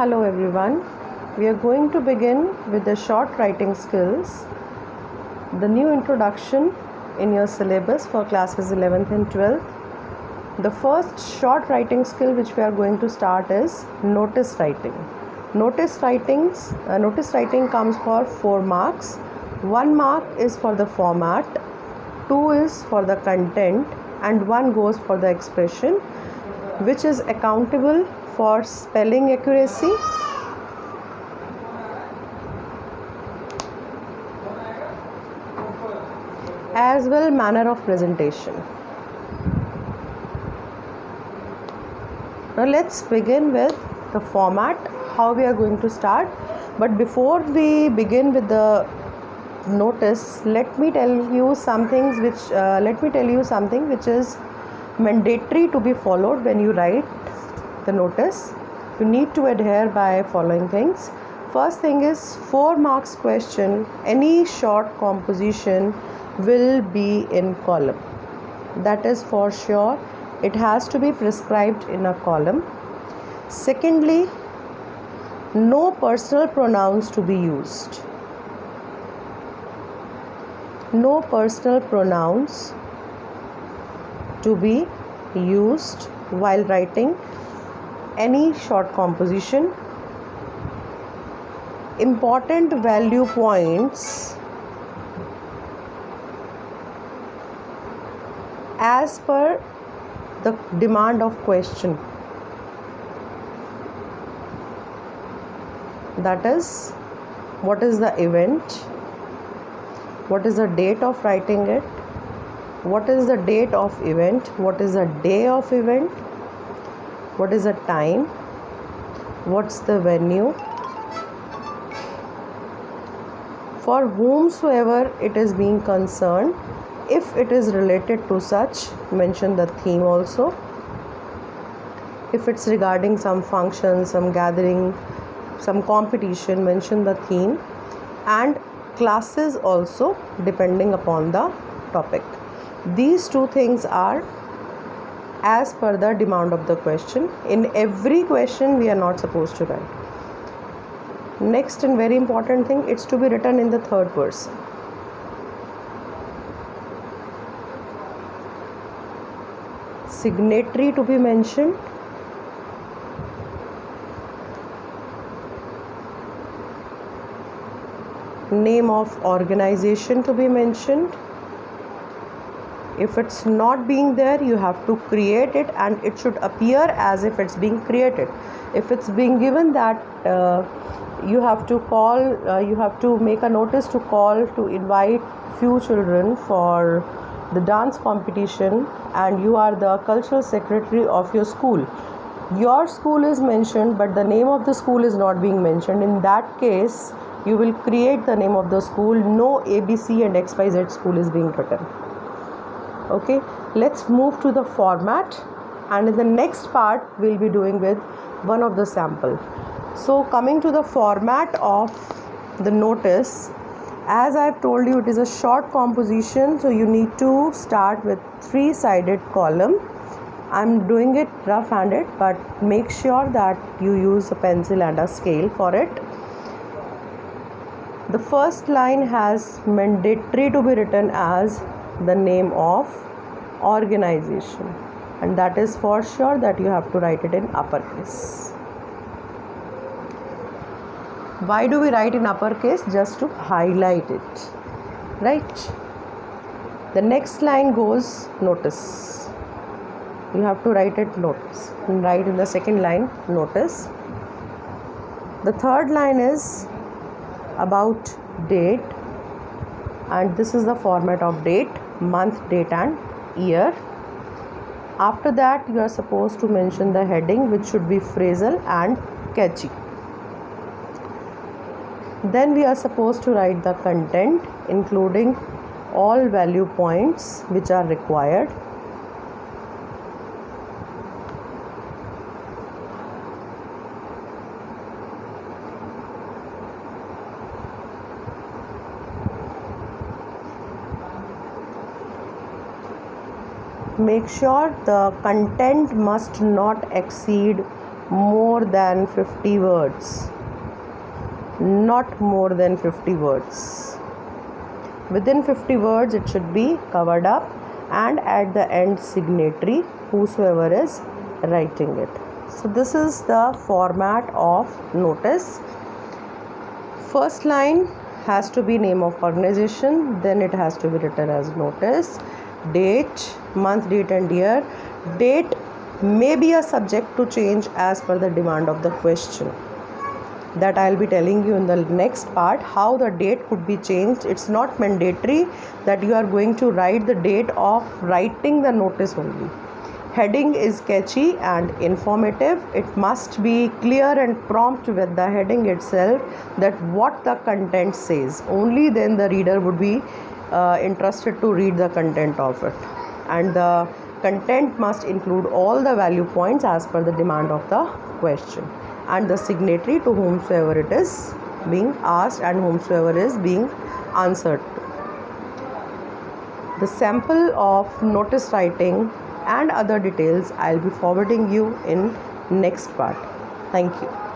Hello everyone. We are going to begin with the short writing skills, the new introduction in your syllabus for classes 11th and 12th. The first short writing skill which we are going to start is notice writing. Notice writing comes for 4 marks. 1 mark is for the format, 2 is for the content, and 1 goes for the expression, which is accountable for spelling accuracy, as well manner of presentation. Now let's begin with the format, how we are going to start. But before we begin with the notice, let me tell you something which is mandatory to be followed when you write the notice. You need to adhere by following things. First thing is 4 marks question, any short composition will be in column. That is for sure. It has to be prescribed in a column. Secondly, no personal pronouns to be used. No personal pronouns to be used while writing any short composition. Important value points as per the demand of question. That is, what is the event, what is the date of writing it, what is the date of event, what is the day of event, what is the time, what's the venue, for whomsoever it is being concerned. If it is related to such, mention the theme also. If it's regarding some function, some gathering, some competition, mention the theme, and classes also depending upon the topic. These 2 things are as per the demand of the question. In every question we are not supposed to write. Next and very important thing, it's to be written in the 3rd person. Signatory to be mentioned. Name of organization to be mentioned. If it's not being there, you have to create it, and it should appear as if it's being created. If it's being given that you have to make a notice to call to invite few children for the dance competition, and you are the cultural secretary of your school. Your school is mentioned, but the name of the school is not being mentioned. In that case, you will create the name of the school. No ABC and XYZ school is being written. Okay, let's move to the format, and in the next part we'll be doing with one of the sample. So coming to the format of the notice, as I've told you, it is a short composition, so you need to start with 3-sided column. I'm doing it rough-handed, but make sure that you use a pencil and a scale for it. The first line has mandatory to be written as the name of organization, and that is for sure that you have to write it in uppercase. Why do we write in uppercase? Just to highlight it, right? The next line goes notice. You have to write it notice, and write in the second line notice. The third line is about date, and this is the format of date, month, date and year. After that, you are supposed to mention the heading, which should be phrasal and catchy. Then we are supposed to write the content, including all value points which are required. Make sure the content must not exceed more than 50 words. Not more than 50 words. Within 50 words it should be covered up, and at the end signatory, whosoever is writing it. So this is the format of notice. First line has to be name of organization, then it has to be written as notice, date, month, date and year. Date may be a subject to change as per the demand of the question. That I'll be telling you in the next part how the date could be changed. It's not mandatory that you are going to write the date of writing the notice only. Heading is catchy and informative. It must be clear and prompt with the heading itself that what the content says. Only then the reader would be interested to read the content of it. And the content must include all the value points as per the demand of the question, and the signatory to whomsoever it is being asked and whomsoever is being answered to. The sample of notice writing and other details I'll be forwarding you in next part. Thank you.